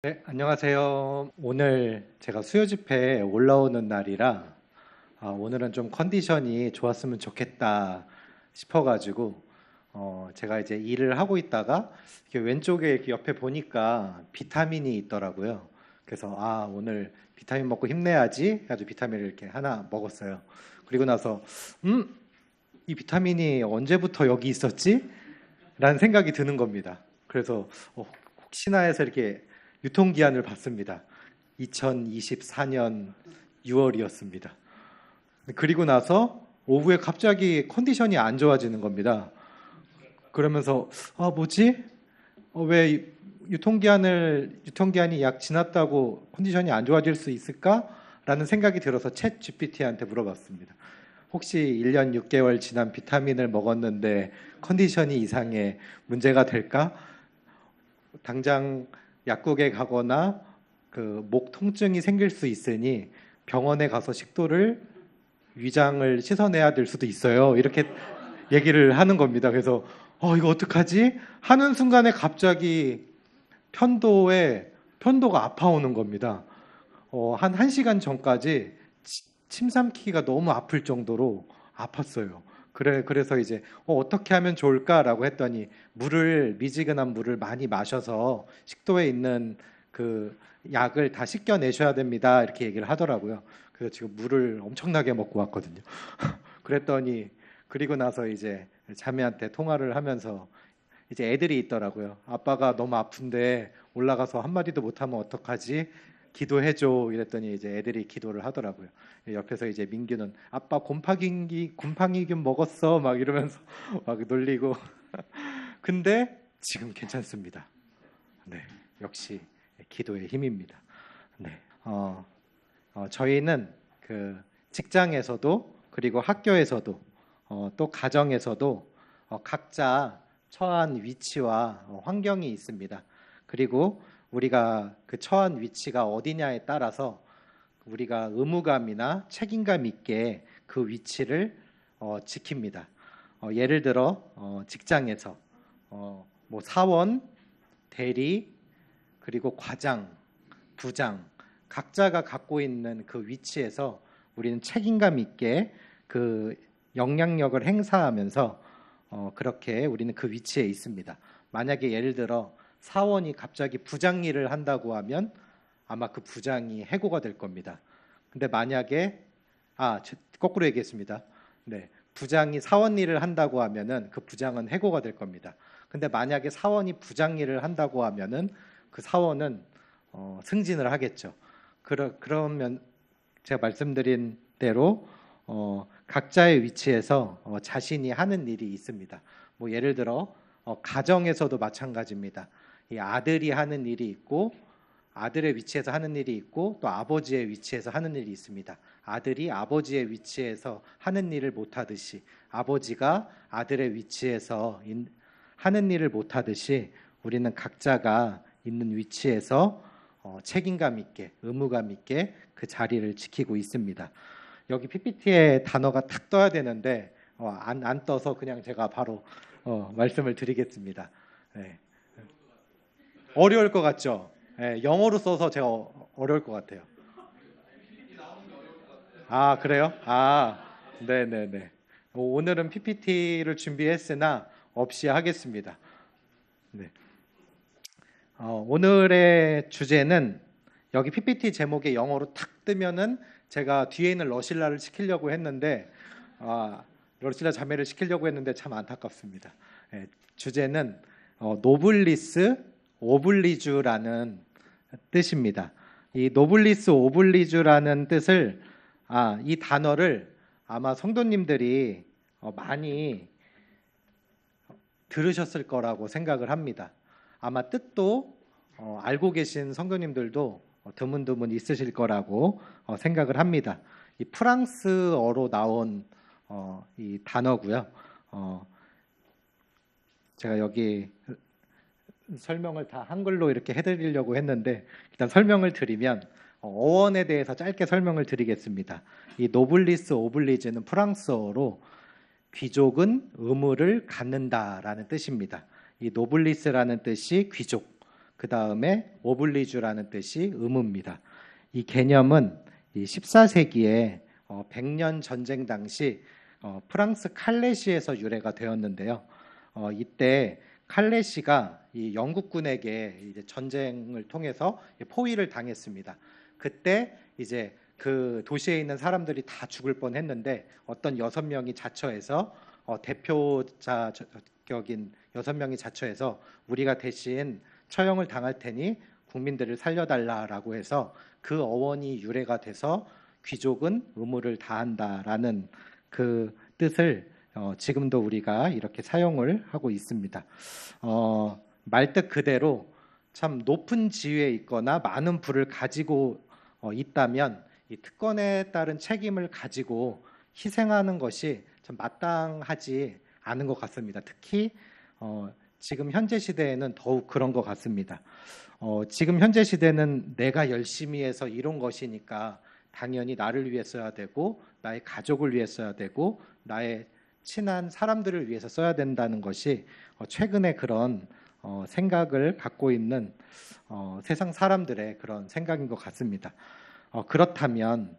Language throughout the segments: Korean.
네, 안녕하세요. 오늘 제가 수요 집회에 올라오는 날이라 오늘은 좀 컨디션이 좋았으면 좋겠다 싶어가지고 제가 이제 일을 하고 있다가 이렇게 왼쪽에 이렇게 옆에 보니까 비타민이 있더라고요. 그래서 오늘 비타민 먹고 힘내야지 해가지고 비타민을 이렇게 하나 먹었어요. 그리고 나서 이 비타민이 언제부터 여기 있었지? 라는 생각이 드는 겁니다. 그래서 혹시나 해서 이렇게 유통기한을 봤습니다. 2024년 6월이었습니다. 그리고 나서 오후에 갑자기 컨디션이 안 좋아지는 겁니다. 그러면서 뭐지? 왜 유통기한이 약 지났다고 컨디션이 안 좋아질 수 있을까? 라는 생각이 들어서 챗 GPT한테 물어봤습니다. 혹시 1년 6개월 지난 비타민을 먹었는데 컨디션이 이상해 문제가 될까? 당장 약국에 가거나 그 목 통증이 생길 수 있으니 병원에 가서 식도를 위장을 씻어내야 될 수도 있어요. 이렇게 얘기를 하는 겁니다. 그래서 이거 어떡하지? 하는 순간에 갑자기 편도가 아파오는 겁니다. 한 1시간 전까지 침 삼키기가 너무 아플 정도로 아팠어요. 그래서 이제 어떻게 하면 좋을까라고 했더니 미지근한 물을 많이 마셔서 식도에 있는 그 약을 다 씻겨내셔야 됩니다. 이렇게 얘기를 하더라고요. 그래서 지금 물을 엄청나게 먹고 왔거든요. 그랬더니 그리고 나서 이제 자매한테 통화를 하면서 이제 애들이 있더라고요. 아빠가 너무 아픈데 올라가서 한마디도 못하면 어떡하지? 기도해줘 이랬더니 이제 애들이 기도를 하더라고요. 옆에서 이제 민규는 아빠 곰팡이균 먹었어 막 이러면서 막 놀리고 근데 지금 괜찮습니다. 네, 역시 기도의 힘입니다. 네, 저희는 그 직장에서도 그리고 학교에서도 또 가정에서도 각자 처한 위치와 환경이 있습니다. 그리고 우리가 그 처한 위치가 어디냐에 따라서 우리가 의무감이나 책임감 있게 그 위치를 지킵니다. 예를 들어 직장에서 뭐 사원, 대리, 그리고 과장, 부장 각자가 갖고 있는 그 위치에서 우리는 책임감 있게 그 영향력을 행사하면서 그렇게 우리는 그 위치에 있습니다. 만약에 예를 들어 사원이 갑자기 부장 일을 한다고 하면 아마 그 부장이 해고가 될 겁니다. 근데 만약에 거꾸로 얘기했습니다. 네, 부장이 사원 일을 한다고 하면은 그 부장은 해고가 될 겁니다. 근데 만약에 사원이 부장 일을 한다고 하면은 그 사원은 승진을 하겠죠. 그러면 제가 말씀드린 대로 각자의 위치에서 자신이 하는 일이 있습니다. 뭐 예를 들어 가정에서도 마찬가지입니다. 이 아들이 하는 일이 있고 아들의 위치에서 하는 일이 있고 또 아버지의 위치에서 하는 일이 있습니다. 아들이 아버지의 위치에서 하는 일을 못하듯이 아버지가 아들의 위치에서 하는 일을 못하듯이 우리는 각자가 있는 위치에서 책임감 있게 의무감 있게 그 자리를 지키고 있습니다. 여기 PPT에 단어가 탁 떠야 되는데 안 떠서 그냥 제가 바로 말씀을 드리겠습니다. 네. 어려울 것 같죠? 네, 영어로 써서 제가 어려울 것 같아요. 그래요? 네네네. 오늘은 PPT를 준비했으나 없이 하겠습니다. 네. 오늘의 주제는 여기 PPT 제목에 영어로 탁 뜨면은 제가 뒤에 있는 러실라를 시키려고 했는데 러실라 자매를 시키려고 했는데 참 안타깝습니다. 주제는 노블리스 오블리주라는 뜻입니다. 이 노블리스 오블리주라는 뜻을 이 단어를 아마 성도님들이 많이 들으셨을 거라고 생각을 합니다. 아마 뜻도 알고 계신 성도님들도 드문드문 있으실 거라고 생각을 합니다. 이 프랑스어로 나온 이 단어고요. 제가 여기 설명을 다 한글로 이렇게 해드리려고 했는데 일단 설명을 드리면 어원에 대해서 짧게 설명을 드리겠습니다. 이 노블리스 오블리즈는 프랑스어로 귀족은 의무를 갖는다라는 뜻입니다. 이 노블리스라는 뜻이 귀족, 그 다음에 오블리주라는 뜻이 의무입니다. 이 개념은 이 14세기에 100년 전쟁 당시 프랑스 칼레시에서 유래가 되었는데요. 이때 칼레시가 이 영국군에게 이제 전쟁을 통해서 포위를 당했습니다. 그때 이제 그 도시에 있는 사람들이 다 죽을 뻔했는데 어떤 6명이 자처해서 대표자격인 6명이 자처해서 우리가 대신 처형을 당할 테니 국민들을 살려달라라고 해서 그 어원이 유래가 돼서 귀족은 의무를 다한다라는 그 뜻을 지금도 우리가 이렇게 사용을 하고 있습니다. 말뜻 그대로 참 높은 지위에 있거나 많은 부를 가지고 있다면 이 특권에 따른 책임을 가지고 희생하는 것이 참 마땅하지 않은 것 같습니다. 특히 지금 현재 시대에는 더욱 그런 것 같습니다. 지금 현재 시대는 내가 열심히 해서 이룬 것이니까 당연히 나를 위해 써야 되고 나의 가족을 위해 써야 되고 나의 친한 사람들을 위해서 써야 된다는 것이 최근에 그런 생각을 갖고 있는 세상 사람들의 그런 생각인 것 같습니다. 그렇다면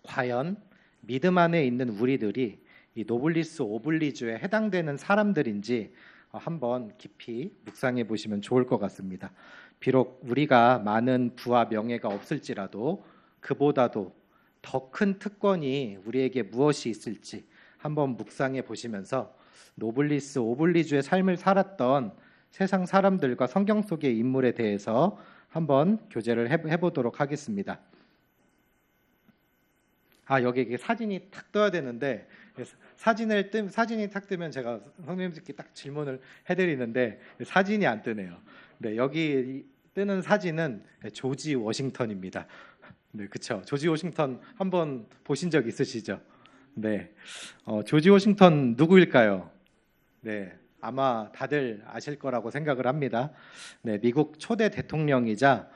과연 믿음 안에 있는 우리들이 이 노블리스 오블리주에 해당되는 사람들인지 한번 깊이 묵상해 보시면 좋을 것 같습니다. 비록 우리가 많은 부와 명예가 없을지라도 그보다도 더 큰 특권이 우리에게 무엇이 있을지 한번 묵상해 보시면서 노블리스 오블리주의 삶을 살았던 세상 사람들과 성경 속의 인물에 대해서 한번 교제를 해보도록 하겠습니다. 여기 사진이 탁 떠야 되는데 사진이 탁 뜨면 제가 선생님들께 딱 질문을 해드리는데 사진이 안 뜨네요. 네, 여기 뜨는 사진은 조지 워싱턴입니다. 네, 그렇죠. 조지 워싱턴 한번 보신 적 있으시죠? 네, 조지 워싱턴 누구일까요? 네, 아마 다들 아실 거라고 생각을 합니다. 네, 미국 초대 대통령이자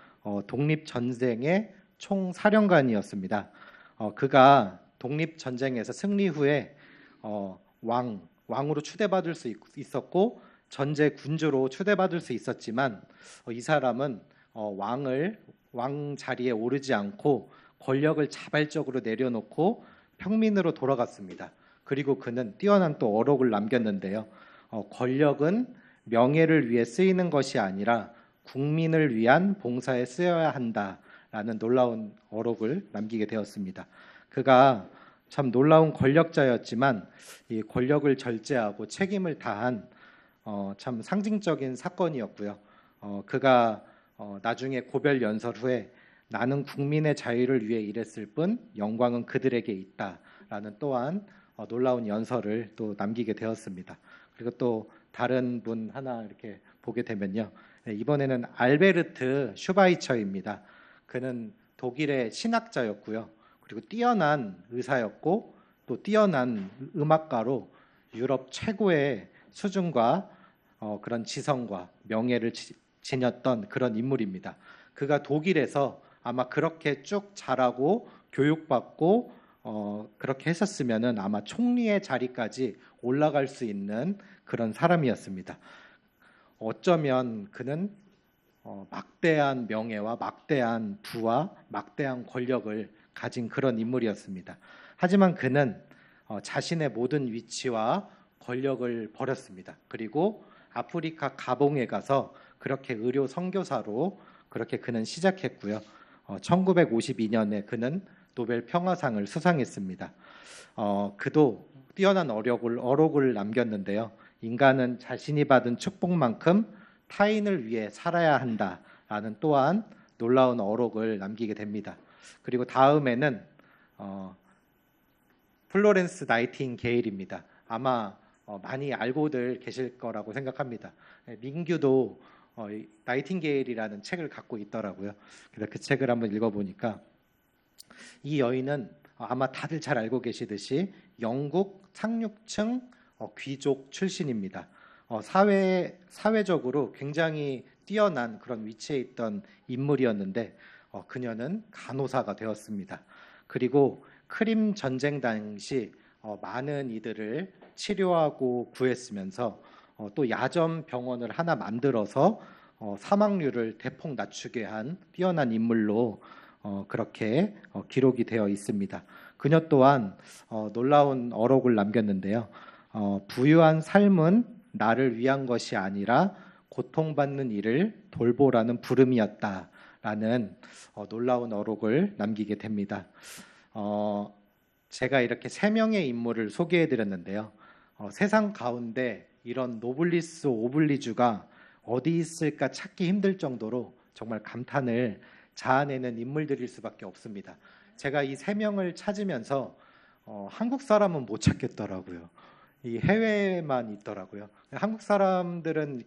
독립전쟁의 총사령관이었습니다. 그가 독립전쟁에서 승리 후에 왕으로 추대받을 수 있었고 전제 군주로 추대받을 수 있었지만 이 사람은 왕 자리에 오르지 않고 권력을 자발적으로 내려놓고 평민으로 돌아갔습니다. 그리고 그는 뛰어난 또 어록을 남겼는데요. 권력은 명예를 위해 쓰이는 것이 아니라 국민을 위한 봉사에 쓰여야 한다라는 놀라운 어록을 남기게 되었습니다. 그가 참 놀라운 권력자였지만 이 권력을 절제하고 책임을 다한 참 상징적인 사건이었고요. 그가 나중에 고별 연설 후에 나는 국민의 자유를 위해 일했을 뿐 영광은 그들에게 있다라는 또한 놀라운 연설을 또 남기게 되었습니다. 그리고 또 다른 분 하나 이렇게 보게 되면요. 이번에는 알베르트 슈바이처입니다. 그는 독일의 신학자였고요. 그리고 뛰어난 의사였고 또 뛰어난 음악가로 유럽 최고의 수준과 그런 지성과 명예를 지녔던 그런 인물입니다. 그가 독일에서 아마 그렇게 쭉 자라고 교육받고 그렇게 했었으면은 아마 총리의 자리까지 올라갈 수 있는 그런 사람이었습니다. 어쩌면 그는 막대한 명예와 막대한 부와 막대한 권력을 가진 그런 인물이었습니다. 하지만 그는 자신의 모든 위치와 권력을 버렸습니다. 그리고 아프리카 가봉에 가서 그렇게 의료 선교사로 그렇게 그는 시작했고요. 1952년에 그는 노벨 평화상을 수상했습니다. 그도 뛰어난 어록을 남겼는데요. 인간은 자신이 받은 축복만큼 타인을 위해 살아야 한다라는 또한 놀라운 어록을 남기게 됩니다. 그리고 다음에는 플로렌스 나이팅게일입니다. 아마 많이 알고들 계실 거라고 생각합니다. 민규도 나이팅게일이라는 책을 갖고 있더라고요. 그래서 그 책을 한번 읽어보니까 이 여인은 아마 다들 잘 알고 계시듯이 영국 상류층 귀족 출신입니다. 사회적으로 굉장히 뛰어난 그런 위치에 있던 인물이었는데 그녀는 간호사가 되었습니다. 그리고 크림 전쟁 당시 많은 이들을 치료하고 구했으면서 또 야전 병원을 하나 만들어서 사망률을 대폭 낮추게 한 뛰어난 인물로 그렇게 기록이 되어 있습니다. 그녀 또한 놀라운 어록을 남겼는데요. 부유한 삶은 나를 위한 것이 아니라 고통받는 이를 돌보라는 부름이었다라는 놀라운 어록을 남기게 됩니다. 제가 이렇게 세 명의 인물을 소개해 드렸는데요. 세상 가운데 이런 노블리스 오블리주가 어디 있을까 찾기 힘들 정도로 정말 감탄을 자아내는 인물들일 수밖에 없습니다. 제가 이 세 명을 찾으면서 한국 사람은 못 찾겠더라고요. 이 해외에만 있더라고요. 한국 사람들은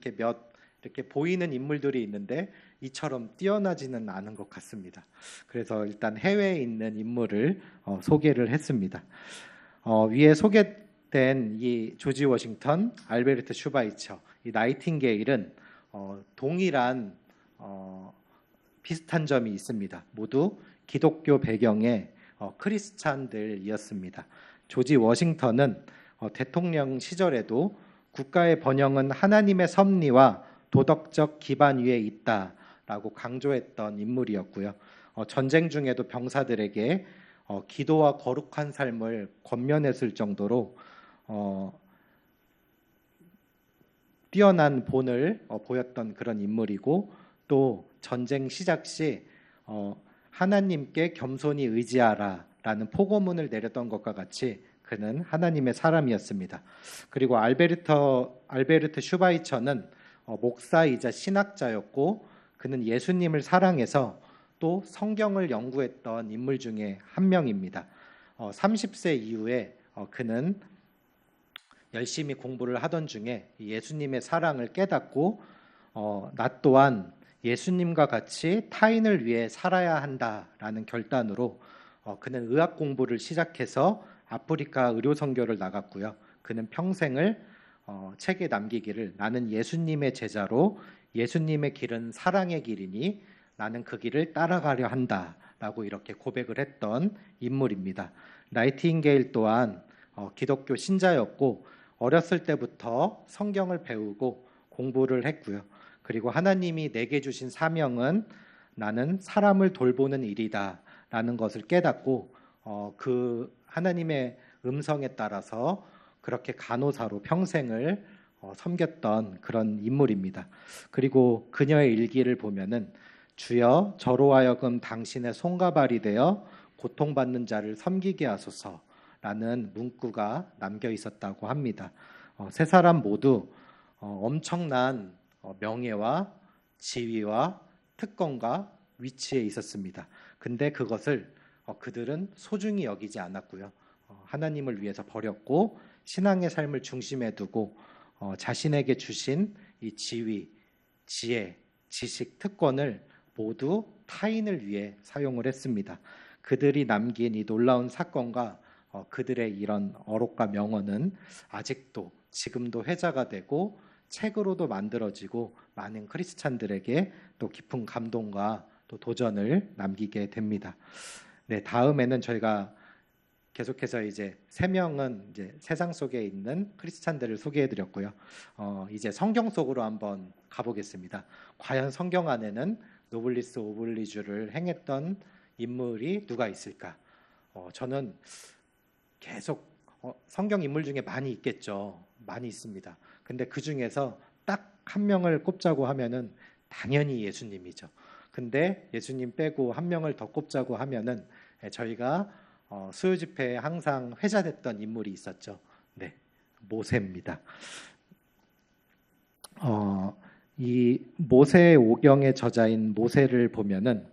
이렇게 보이는 인물들이 있는데 이처럼 뛰어나지는 않은 것 같습니다. 그래서 일단 해외에 있는 인물을 소개를 했습니다. 위에 소개된 이 조지 워싱턴, 알베르트 슈바이처, 이 나이팅게일은 동일한 비슷한 점이 있습니다. 모두 기독교 배경의 크리스찬들이었습니다. 조지 워싱턴은 대통령 시절에도 국가의 번영은 하나님의 섭리와 도덕적 기반 위에 있다라고 강조했던 인물이었고요. 전쟁 중에도 병사들에게 기도와 거룩한 삶을 권면했을 정도로 뛰어난 본을 보였던 그런 인물이고, 또 전쟁 시작 시 하나님께 겸손히 의지하라라는 포고문을 내렸던 것과 같이 그는 하나님의 사람이었습니다. 그리고 알베르트 슈바이처는 목사이자 신학자였고, 그는 예수님을 사랑해서 또 성경을 연구했던 인물 중에 한 명입니다. 30세 이후에 그는 열심히 공부를 하던 중에 예수님의 사랑을 깨닫고 나 또한 예수님과 같이 타인을 위해 살아야 한다라는 결단으로 그는 의학 공부를 시작해서 아프리카 의료 선교를 나갔고요. 그는 평생을 책에 남기기를, 나는 예수님의 제자로 예수님의 길은 사랑의 길이니 나는 그 길을 따라가려 한다라고 이렇게 고백을 했던 인물입니다. 나이팅게일 또한 기독교 신자였고, 어렸을 때부터 성경을 배우고 공부를 했고요. 그리고 하나님이 내게 주신 사명은 나는 사람을 돌보는 일이다 라는 것을 깨닫고 그 하나님의 음성에 따라서 그렇게 간호사로 평생을 섬겼던 그런 인물입니다. 그리고 그녀의 일기를 보면은 주여 저로 하여금 당신의 손과 발이 되어 고통받는 자를 섬기게 하소서라는 문구가 남겨 있었다고 합니다. 세 사람 모두 엄청난 명예와 지위와 특권과 위치에 있었습니다. 근데 그것을 그들은 소중히 여기지 않았고요. 하나님을 위해서 버렸고 신앙의 삶을 중심에 두고 자신에게 주신 이 지위, 지혜, 지식, 특권을 모두 타인을 위해 사용을 했습니다. 그들이 남긴 이 놀라운 사건과 그들의 이런 어록과 명언은 아직도 지금도 회자가 되고 책으로도 만들어지고 많은 크리스찬들에게 또 깊은 감동과 또 도전을 남기게 됩니다. 네, 다음에는 저희가 계속해서 이제 세 명은 이제 세상 속에 있는 크리스찬들을 소개해드렸고요. 이제 성경 속으로 한번 가보겠습니다. 과연 성경 안에는 노블리스 오블리주를 행했던 인물이 누가 있을까? 저는 계속 성경 인물 중에 많이 있겠죠. 많이 있습니다. 근데 그 중에서 딱 한 명을 꼽자고 하면은 당연히 예수님이죠. 근데 예수님 빼고 한 명을 더 꼽자고 하면은 저희가 수요 집회에 항상 회자됐던 인물이 있었죠. 네, 모세입니다. 이 모세 오경의 저자인 모세를 보면은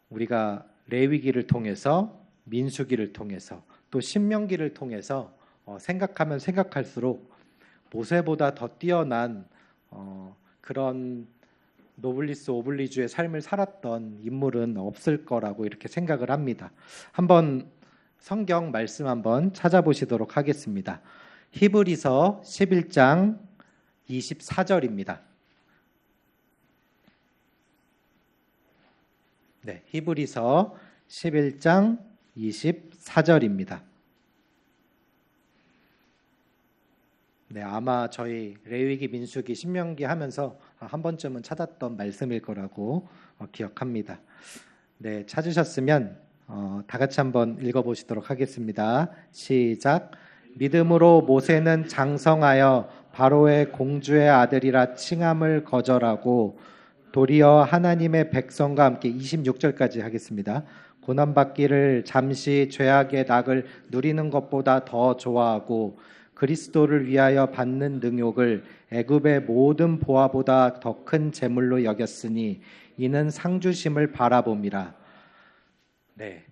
우리가 레위기를 통해서, 민수기를 통해서, 또 신명기를 통해서 생각하면 생각할수록 모세보다 더 뛰어난 그런 노블리스 오블리주의 삶을 살았던 인물은 없을 거라고 이렇게 생각을 합니다. 한번 성경 말씀 한번 찾아보시도록 하겠습니다. 히브리서 11장 24절입니다. 네, 히브리서 11장 24절입니다. 네, 아마 저희 레위기, 민수기, 신명기 하면서 한 번쯤은 찾았던 말씀일 거라고 기억합니다. 네, 찾으셨으면 다 같이 한번 읽어보시도록 하겠습니다. 시작. 믿음으로 모세는 장성하여 바로의 공주의 아들이라 칭함을 거절하고 도리어 하나님의 백성과 함께 26절까지 하겠습니다. 고난받기를 잠시 죄악의 낙을 누리는 것보다 더 좋아하고 그리스도를 위하여 받는 능욕을 애굽의 모든 보화보다 더 큰 재물로 여겼으니 이는 상주심을 바라봄이라. 네,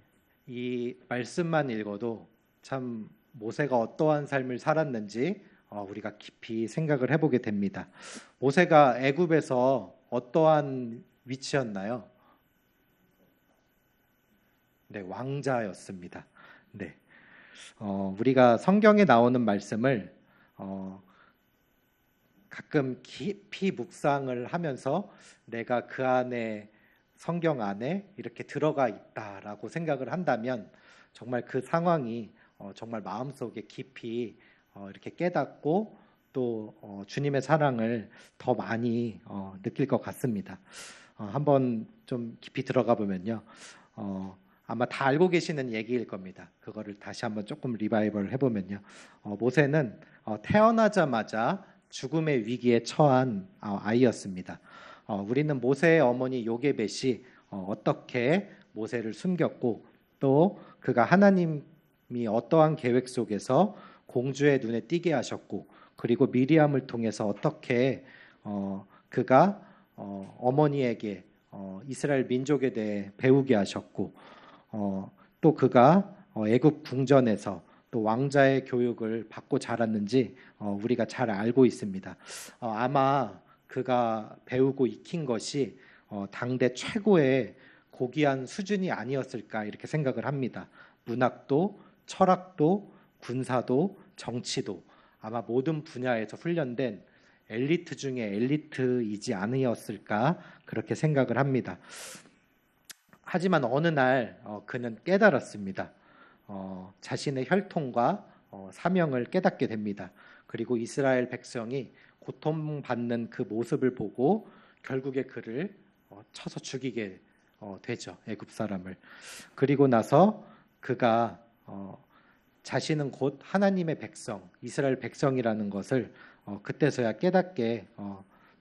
이 말씀만 읽어도 참 모세가 어떠한 삶을 살았는지 우리가 깊이 생각을 해보게 됩니다. 모세가 애굽에서 어떠한 위치였나요? 네, 왕자였습니다. 네, 우리가 성경에 나오는 말씀을 가끔 깊이 묵상을 하면서 내가 그 안에 성경 안에 이렇게 들어가 있다라고 생각을 한다면 정말 그 상황이 정말 마음속에 깊이 이렇게 깨닫고 또 주님의 사랑을 더 많이 느낄 것 같습니다. 한번 좀 깊이 들어가 보면요. 아마 다 알고 계시는 얘기일 겁니다. 그거를 다시 한번 조금 리바이벌 해보면요. 모세는 태어나자마자 죽음의 위기에 처한 아이였습니다. 우리는 모세의 어머니 요게벳이 어떻게 모세를 숨겼고 또 그가 하나님이 어떠한 계획 속에서 공주의 눈에 띄게 하셨고 그리고 미리암을 통해서 어떻게 그가 어머니에게 이스라엘 민족에 대해 배우게 하셨고 또 그가 애굽 궁전에서 또 왕자의 교육을 받고 자랐는지 우리가 잘 알고 있습니다. 아마 그가 배우고 익힌 것이 당대 최고의 고귀한 수준이 아니었을까 이렇게 생각을 합니다. 문학도, 철학도, 군사도, 정치도 아마 모든 분야에서 훈련된 엘리트 중에 엘리트이지 않으셨을까 그렇게 생각을 합니다. 하지만 어느 날 그는 깨달았습니다. 자신의 혈통과 사명을 깨닫게 됩니다. 그리고 이스라엘 백성이 고통받는 그 모습을 보고 결국에 그를 쳐서 죽이게 되죠. 애굽 사람을. 그리고 나서 그가 자신은 곧 하나님의 백성, 이스라엘 백성이라는 것을 그때서야 깨닫게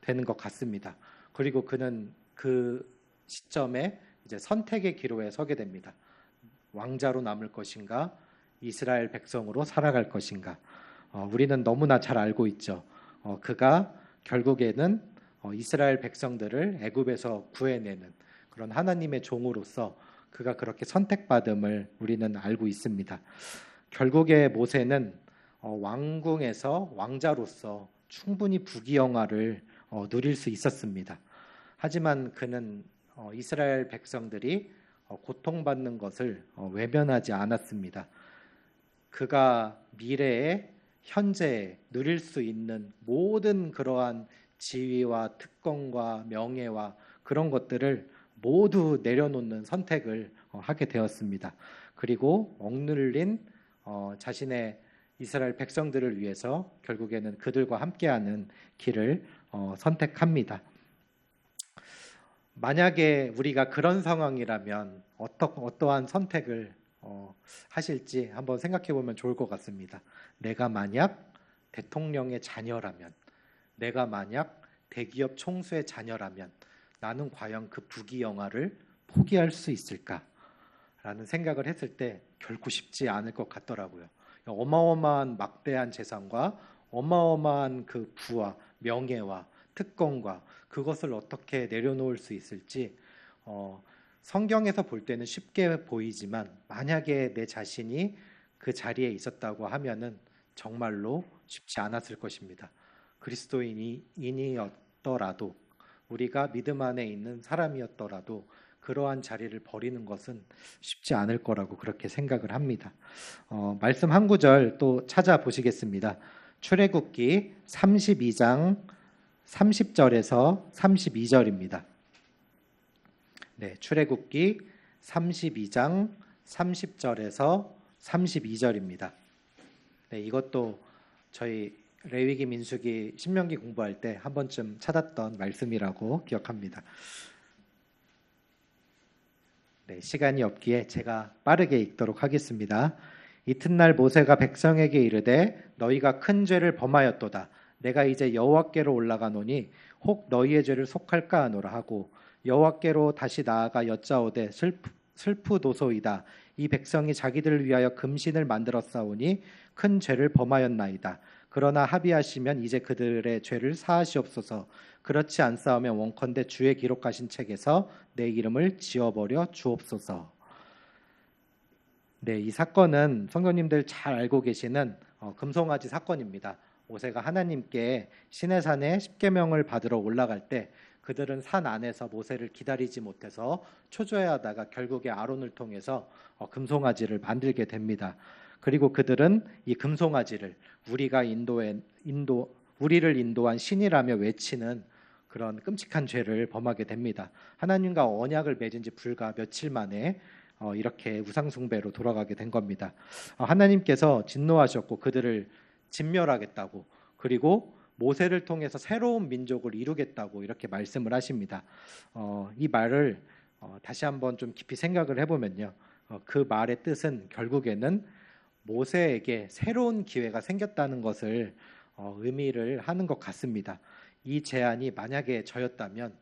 되는 것 같습니다. 그리고 그는 그 시점에 이제 선택의 기로에 서게 됩니다. 왕자로 남을 것인가, 이스라엘 백성으로 살아갈 것인가. 우리는 너무나 잘 알고 있죠. 그가 결국에는 이스라엘 백성들을 애굽에서 구해내는 그런 하나님의 종으로서 그가 그렇게 선택받음을 우리는 알고 있습니다. 결국에 모세는 왕궁에서 왕자로서 충분히 부귀영화를 누릴 수 있었습니다. 하지만 그는 이스라엘 백성들이 고통받는 것을 외면하지 않았습니다. 그가 미래에 현재에 누릴 수 있는 모든 그러한 지위와 특권과 명예와 그런 것들을 모두 내려놓는 선택을 하게 되었습니다. 그리고 억눌린 자신의 이스라엘 백성들을 위해서 결국에는 그들과 함께하는 길을 선택합니다. 만약에 우리가 그런 상황이라면 어떠한 선택을 하실지 한번 생각해 보면 좋을 것 같습니다. 내가 만약 대통령의 자녀라면, 내가 만약 대기업 총수의 자녀라면 나는 과연 그 부귀영화를 포기할 수 있을까라는 생각을 했을 때 결코 쉽지 않을 것 같더라고요. 어마어마한 막대한 재산과 어마어마한 그 부와 명예와 특권과 그것을 어떻게 내려놓을 수 있을지 성경에서 볼 때는 쉽게 보이지만 만약에 내 자신이 그 자리에 있었다고 하면은 정말로 쉽지 않았을 것입니다. 그리스도인이었더라도 우리가 믿음 안에 있는 사람이었더라도 그러한 자리를 버리는 것은 쉽지 않을 거라고 그렇게 생각을 합니다. 말씀 한 구절 또 찾아보시겠습니다. 출애굽기 32장 30절에서 32절입니다. 네, 출애굽기 32장 30절에서 32절입니다. 네, 이것도 저희 레위기, 민수기, 신명기 공부할 때 한 번쯤 찾았던 말씀이라고 기억합니다. 네, 시간이 없기에 제가 빠르게 읽도록 하겠습니다. 이튿날 모세가 백성에게 이르되 너희가 큰 죄를 범하였도다. 내가 이제 여호와께로 올라가노니 혹 너희의 죄를 속할까 하노라 하고 여호와께로 다시 나아가 여짜오되 슬프도소이다. 이 백성이 자기들을 위하여 금신을 만들었사오니 큰 죄를 범하였나이다. 그러나 합의하시면 이제 그들의 죄를 사하시옵소서. 그렇지 않사오면 원컨대 주의 기록하신 책에서 내 이름을 지워버려 주옵소서. 네, 이 사건은 성도님들 잘 알고 계시는 금송아지 사건입니다. 모세가 하나님께 시내산에 십계명을 받으러 올라갈 때 그들은 산 안에서 모세를 기다리지 못해서 초조해하다가 결국에 아론을 통해서 금송아지를 만들게 됩니다. 그리고 그들은 이 금송아지를 우리를 인도한 신이라며 외치는 그런 끔찍한 죄를 범하게 됩니다. 하나님과 언약을 맺은 지 불과 며칠 만에 이렇게 우상숭배로 돌아가게 된 겁니다. 하나님께서 진노하셨고 그들을 진멸하겠다고, 그리고 모세를 통해서 새로운 민족을 이루겠다고 이렇게 말씀을 하십니다. 이 말을 다시 한번 좀 깊이 생각을 해보면요, 그 말의 뜻은 결국에는 모세에게 새로운 기회가 생겼다는 것을 의미를 하는 것 같습니다. 이 제안이 만약에 저였다면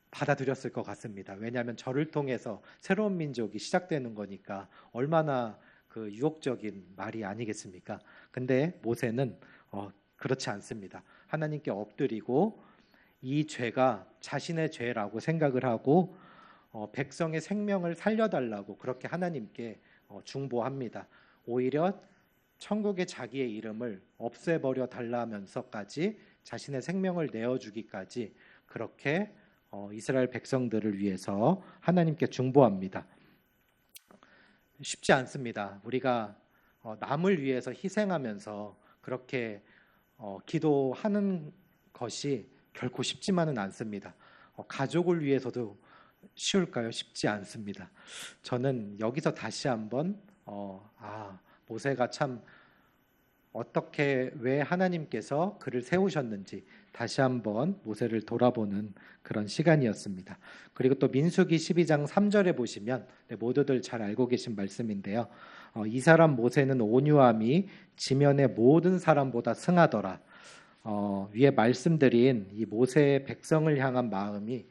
받아들였을 것 같습니다. 왜냐하면 저를 통해서 새로운 민족이 시작되는 거니까 얼마나 그 유혹적인 말이 아니겠습니까? 근데 모세는 그렇지 않습니다. 하나님께 엎드리고 이 죄가 자신의 죄라고 생각을 하고 백성의 생명을 살려달라고 그렇게 하나님께 중보합니다. 오히려 천국의 자기의 이름을 없애버려 달라면서까지 자신의 생명을 내어주기까지 그렇게 이스라엘 백성들을 위해서 하나님께 중보합니다. 쉽지 않습니다. 우리가 남을 위해서 희생하면서 그렇게 기도하는 것이 결코 쉽지만은 않습니다. 가족을 위해서도 쉬울까요? 쉽지 않습니다. 저는 여기서 다시 한번 모세가 참 어떻게 왜 하나님께서 그를 세우셨는지 다시 한번 모세를 돌아보는 그런 시간이었습니다. 그리고 또 민수기 12장 3절에 보시면 모두들 잘 알고 계신 말씀인데요. 이 사람 모세는 온유함이 지면의 모든 사람보다 승하더라. 위에 말씀드린 이 모세의 백성을 향한 마음이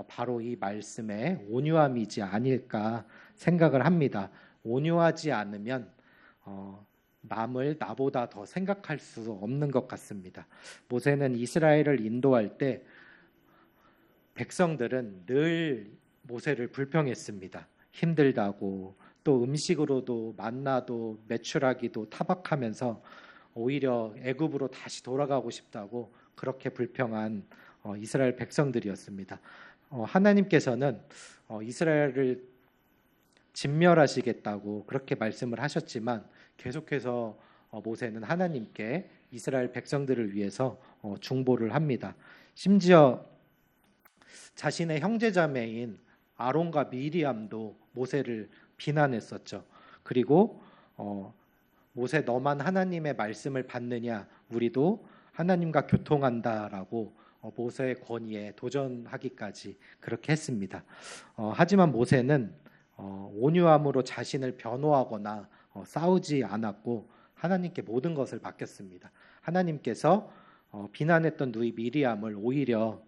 바로 이 말씀의 온유함이지 아닐까 생각을 합니다. 온유하지 않으면 남을 나보다 더 생각할 수 없는 것 같습니다. 모세는 이스라엘을 인도할 때 백성들은 늘 모세를 불평했습니다. 힘들다고, 또 음식으로도 만나도 매출하기도 타박하면서 오히려 애굽으로 다시 돌아가고 싶다고 그렇게 불평한 이스라엘 백성들이었습니다. 하나님께서는 이스라엘을 진멸하시겠다고 그렇게 말씀을 하셨지만 계속해서 모세는 하나님께 이스라엘 백성들을 위해서 중보를 합니다. 심지어 자신의 형제자매인 아론과 미리암도 모세를 비난했었죠. 그리고 모세 너만 하나님의 말씀을 받느냐, 우리도 하나님과 교통한다라고 모세의 권위에 도전하기까지 그렇게 했습니다. 하지만 모세는 온유함으로 자신을 변호하거나 싸우지 않았고 하나님께 모든 것을 맡겼습니다. 하나님께서 비난했던 누이 미리암을 오히려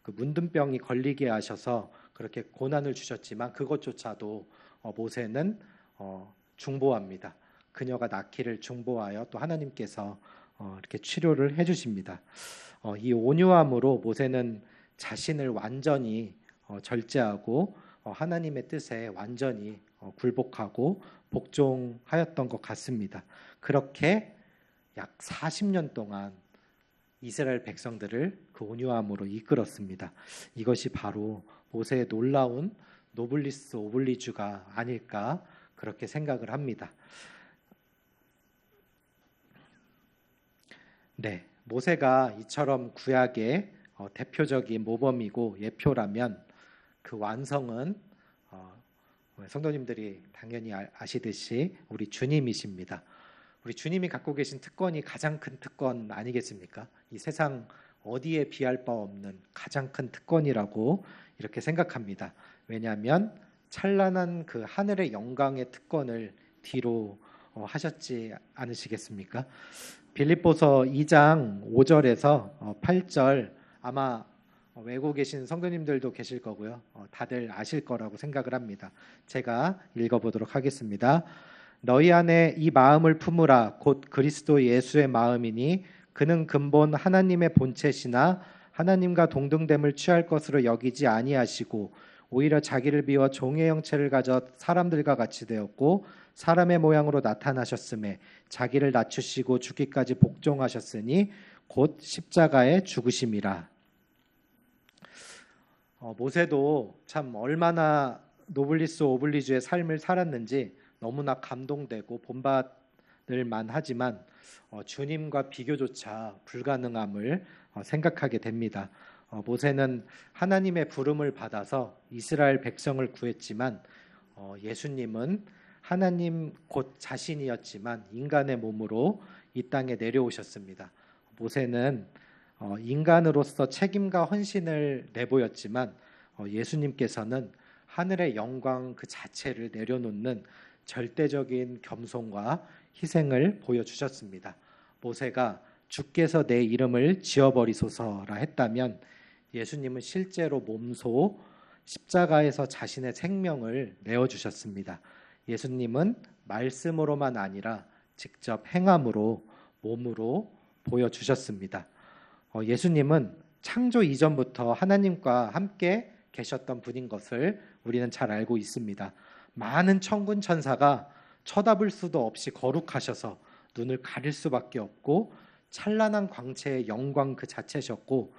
그 문둥병이 걸리게 하셔서 그렇게 고난을 주셨지만 그것조차도 모세는 중보합니다. 그녀가 낳기를 중보하여 또 하나님께서 이렇게 치료를 해주십니다. 이 온유함으로 모세는 자신을 완전히 절제하고 하나님의 뜻에 완전히 굴복하고 복종하였던 것 같습니다. 그렇게 약 40년 동안 이스라엘 백성들을 그 온유함으로 이끌었습니다. 이것이 바로 모세의 놀라운 노블리스 오블리주가 아닐까 그렇게 생각을 합니다. 네, 모세가 이처럼 구약의 대표적인 모범이고 예표라면 그 완성은 성도님들이 당연히 아시듯이 우리 주님이십니다. 우리 주님이 갖고 계신 특권이 가장 큰 특권 아니겠습니까? 이 세상 어디에 비할 바 없는 가장 큰 특권이라고 이렇게 생각합니다. 왜냐하면 찬란한 그 하늘의 영광의 특권을 뒤로 하셨지 않으시겠습니까? 빌립보서 2장 5절에서 8절 아마 외고 계신 성도님들도 계실 거고요. 다들 아실 거라고 생각을 합니다. 제가 읽어보도록 하겠습니다. 너희 안에 이 마음을 품으라 곧 그리스도 예수의 마음이니 그는 근본 하나님의 본체시나 하나님과 동등됨을 취할 것으로 여기지 아니하시고 오히려 자기를 비워 종의 형체를 가져 사람들과 같이 되었고 사람의 모양으로 나타나셨음에 자기를 낮추시고 죽기까지 복종하셨으니 곧 십자가에 죽으심이라. 모세도 참 얼마나 노블리스 오블리주의 삶을 살았는지 너무나 감동되고 본받을 만하지만 주님과 비교조차 불가능함을 생각하게 됩니다. 모세는 하나님의 부름을 받아서 이스라엘 백성을 구했지만 예수님은 하나님 곧 자신이었지만 인간의 몸으로 이 땅에 내려오셨습니다. 모세는 인간으로서 책임과 헌신을 내보였지만 예수님께서는 하늘의 영광 그 자체를 내려놓는 절대적인 겸손과 희생을 보여주셨습니다. 모세가 주께서 내 이름을 지어버리소서라 했다면 예수님은 실제로 몸소 십자가에서 자신의 생명을 내어주셨습니다. 예수님은 말씀으로만 아니라 직접 행함으로 몸으로 보여주셨습니다. 예수님은 창조 이전부터 하나님과 함께 계셨던 분인 것을 우리는 잘 알고 있습니다. 많은 천군 천사가 쳐다볼 수도 없이 거룩하셔서 눈을 가릴 수밖에 없고 찬란한 광채의 영광 그 자체셨고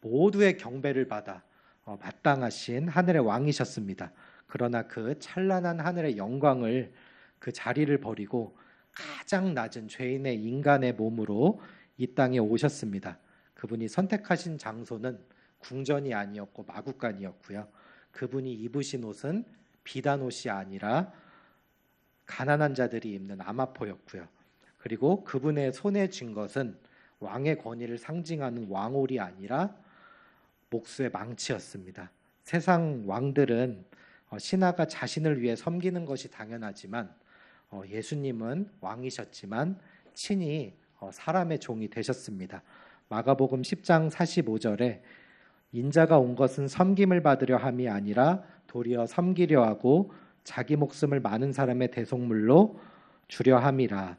모두의 경배를 받아 마땅하신 하늘의 왕이셨습니다. 그러나 그 찬란한 하늘의 영광을 그 자리를 버리고 가장 낮은 죄인의 인간의 몸으로 이 땅에 오셨습니다. 그분이 선택하신 장소는 궁전이 아니었고 마구간이었고요. 그분이 입으신 옷은 비단 옷이 아니라 가난한 자들이 입는 아마포였고요. 그리고 그분의 손에 쥔 것은 왕의 권위를 상징하는 왕홀이 아니라 목수의 망치였습니다. 세상 왕들은 신하가 자신을 위해 섬기는 것이 당연하지만 예수님은 왕이셨지만 친히 사람의 종이 되셨습니다. 마가복음 10장 45절에 인자가 온 것은 섬김을 받으려 함이 아니라 도리어 섬기려 하고 자기 목숨을 많은 사람의 대속물로 주려 함이라.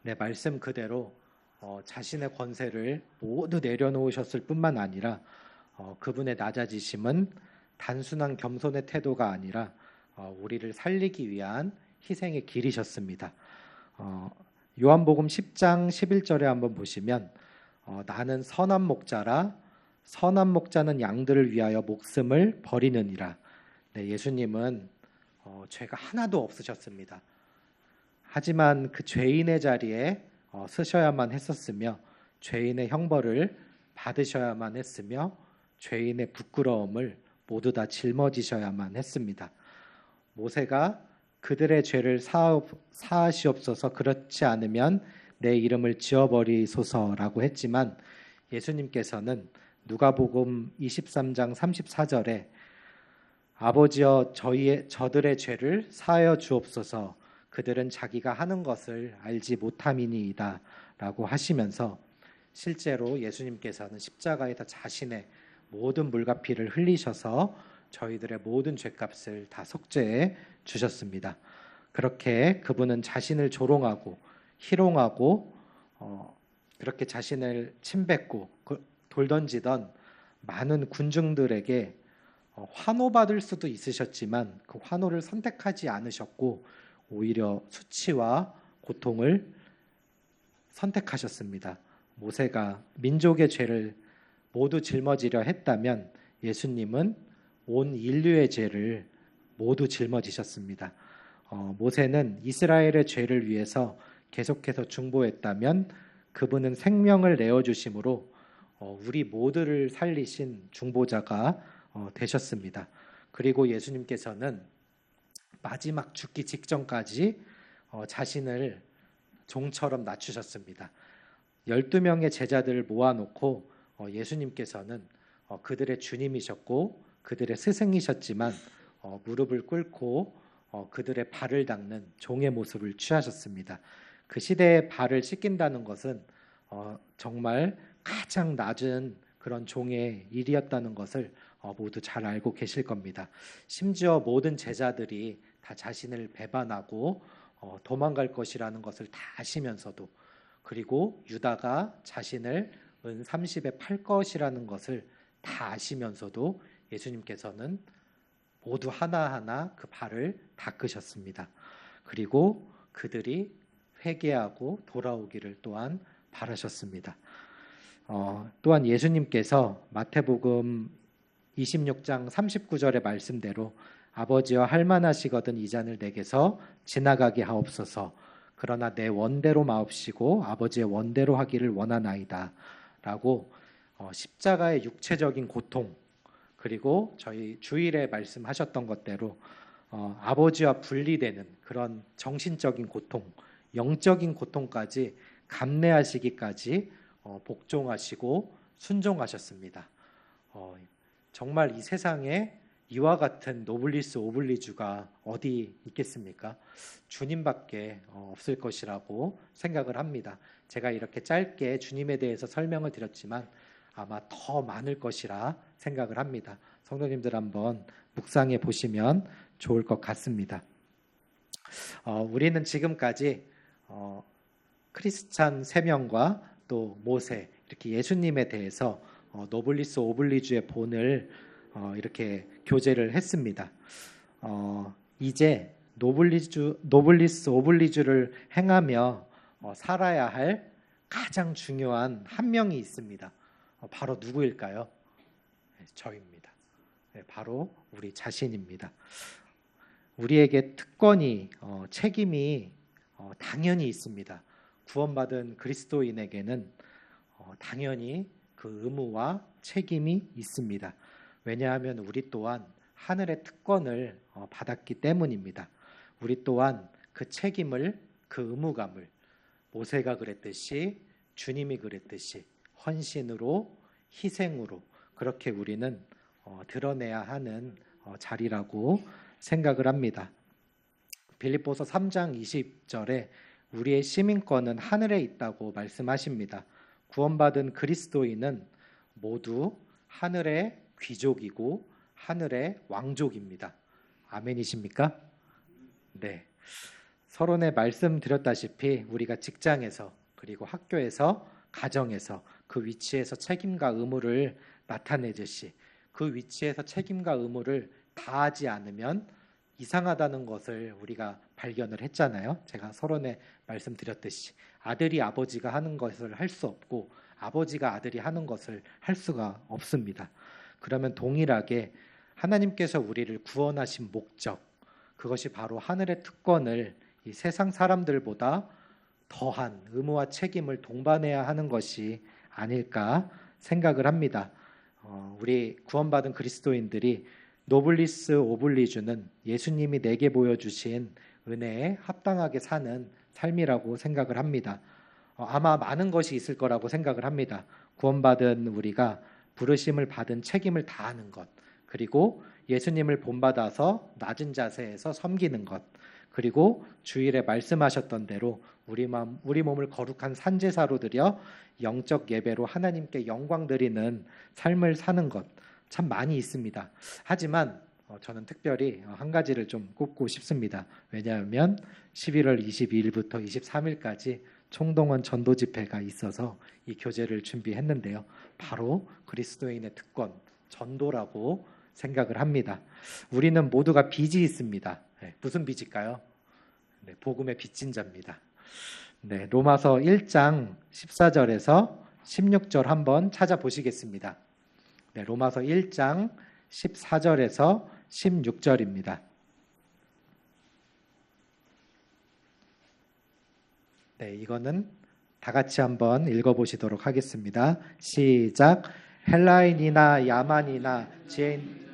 네, 말씀 그대로 자신의 권세를 모두 내려놓으셨을 뿐만 아니라 그분의 낮아지심은 단순한 겸손의 태도가 아니라 우리를 살리기 위한 희생의 길이셨습니다. 요한복음 10장 11절에 한번 보시면 나는 선한 목자라 선한 목자는 양들을 위하여 목숨을 버리느니라. 네, 예수님은 죄가 하나도 없으셨습니다. 하지만 그 죄인의 자리에 서셔야만 했었으며 죄인의 형벌을 받으셔야만 했으며 죄인의 부끄러움을 모두 다 짊어지셔야만 했습니다. 모세가 그들의 죄를 사하시옵소서 그렇지 않으면 내 이름을 지워버리소서라고 했지만 예수님께서는 누가복음 23장 34절에 아버지여 저들의 죄를 사하여 주옵소서 그들은 자기가 하는 것을 알지 못함이니이다 라고 하시면서 실제로 예수님께서는 십자가에서 자신의 모든 물과 피를 흘리셔서 저희들의 모든 죄값을 다 속죄해 주셨습니다. 그렇게 그분은 자신을 조롱하고 희롱하고 그렇게 자신을 침뱉고 돌 던지던 많은 군중들에게 환호받을 수도 있으셨지만 그 환호를 선택하지 않으셨고 오히려 수치와 고통을 선택하셨습니다. 모세가 민족의 죄를 모두 짊어지려 했다면 예수님은 온 인류의 죄를 모두 짊어지셨습니다. 모세는 이스라엘의 죄를 위해서 계속해서 중보했다면 그분은 생명을 내어주심으로 우리 모두를 살리신 중보자가 되셨습니다. 그리고 예수님께서는 마지막 죽기 직전까지 자신을 종처럼 낮추셨습니다. 12명의 제자들을 모아놓고 예수님께서는 그들의 주님이셨고 그들의 스승이셨지만 무릎을 꿇고 그들의 발을 닦는 종의 모습을 취하셨습니다. 그 시대의 발을 씻긴다는 것은 정말 가장 낮은 그런 종의 일이었다는 것을 모두 잘 알고 계실 겁니다. 심지어 모든 제자들이 다 자신을 배반하고 도망갈 것이라는 것을 다 아시면서도, 그리고 유다가 자신을 은 30에 팔 것이라는 것을 다 아시면서도 예수님께서는 모두 하나하나 그 발을 닦으셨습니다. 그리고 그들이 회개하고 돌아오기를 또한 바라셨습니다. 또한 예수님께서 마태복음 26장 39절의 말씀대로 아버지와 할만하시거든 이 잔을 내게서 지나가게 하옵소서. 그러나 내 원대로 마옵시고 아버지의 원대로 하기를 원하나이다 라고 십자가의 육체적인 고통, 그리고 저희 주일에 말씀하셨던 것대로 아버지와 분리되는 그런 정신적인 고통, 영적인 고통까지 감내하시기까지 복종하시고 순종하셨습니다. 정말 이 세상에 이와 같은 노블리스 오블리주가 어디 있겠습니까? 주님밖에 없을 것이라고 생각을 합니다. 제가 이렇게 짧게 주님에 대해서 설명을 드렸지만 아마 더 많을 것이라 생각을 합니다. 성도님들 한번 묵상해 보시면 좋을 것 같습니다. 우리는 지금까지 크리스찬 3명과 또 모세, 이렇게 예수님에 대해서 노블리스 오블리주의 본을 이렇게 교제를 했습니다. 이제 노블리스 오블리주를 행하며 살아야 할 가장 중요한 한 명이 있습니다. 바로 누구일까요? 저입니다. 바로 우리 자신입니다. 우리에게 특권이, 책임이 당연히 있습니다. 구원받은 그리스도인에게는 당연히 그 의무와 책임이 있습니다. 왜냐하면 우리 또한 하늘의 특권을 받았기 때문입니다. 우리 또한 그 책임을, 그 의무감을 모세가 그랬듯이, 주님이 그랬듯이 헌신으로, 희생으로 그렇게 우리는 드러내야 하는 자리라고 생각을 합니다. 빌립보서 3장 20절에 우리의 시민권은 하늘에 있다고 말씀하십니다. 구원받은 그리스도인은 모두 하늘의 귀족이고 하늘의 왕족입니다. 아멘이십니까? 네. 서론에 말씀드렸다시피 우리가 직장에서, 그리고 학교에서, 가정에서 그 위치에서 책임과 의무를 나타내듯이 그 위치에서 책임과 의무를 다하지 않으면 이상하다는 것을 우리가 발견을 했잖아요. 제가 서론에 말씀드렸듯이 아들이 아버지가 하는 것을 할 수 없고 아버지가 아들이 하는 것을 할 수가 없습니다. 그러면 동일하게 하나님께서 우리를 구원하신 목적, 그것이 바로 하늘의 특권을 이 세상 사람들보다 더한 의무와 책임을 동반해야 하는 것이 아닐까 생각을 합니다. 우리 구원받은 그리스도인들이 노블리스 오블리주는 예수님이 내게 보여주신 은혜에 합당하게 사는 삶이라고 생각을 합니다. 아마 많은 것이 있을 거라고 생각을 합니다. 구원받은 우리가 부르심을 받은 책임을 다하는 것, 그리고 예수님을 본받아서 낮은 자세에서 섬기는 것, 그리고 주일에 말씀하셨던 대로 우리 몸을 거룩한 산제사로 드려 영적 예배로 하나님께 영광 드리는 삶을 사는 것, 참 많이 있습니다. 하지만 저는 특별히 한 가지를 좀 꼽고 싶습니다. 왜냐하면 11월 22일부터 23일까지 총동원 전도 집회가 있어서 이 교제를 준비했는데요. 바로 그리스도인의 특권, 전도라고 생각을 합니다. 우리는 모두가 빚이 있습니다. 무슨 빚일까요? 복음의 빚진 자입니다. 로마서 1장 14절에서 16절 한번 찾아보시겠습니다. 로마서 1장 14절에서 16절입니다. 이거는 다 같이 한번 읽어보시도록 하겠습니다. 시작. 헬라인이나 야만이나 지혜인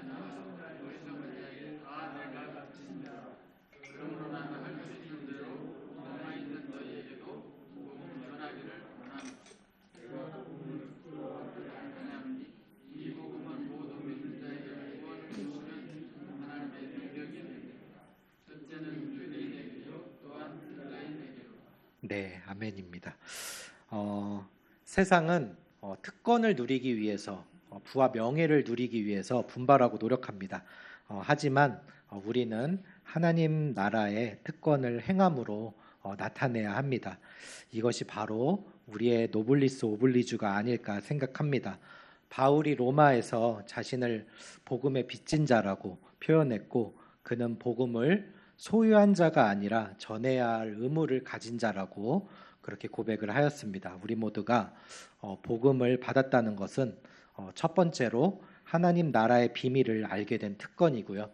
네, 아멘입니다. 세상은 특권을 누리기 위해서 부와 명예를 누리기 위해서 분발하고 노력합니다. 하지만 우리는 하나님 나라의 특권을 행함으로 나타내야 합니다. 이것이 바로 우리의 노블리스 오블리주가 아닐까 생각합니다. 바울이 로마에서 자신을 복음의 빚진 자라고 표현했고, 그는 복음을 소유한 자가 아니라 전해야 할 의무를 가진 자라고 그렇게 고백을 하였습니다. 우리 모두가 복음을 받았다는 것은 첫 번째로 하나님 나라의 비밀을 알게 된 특권이고요.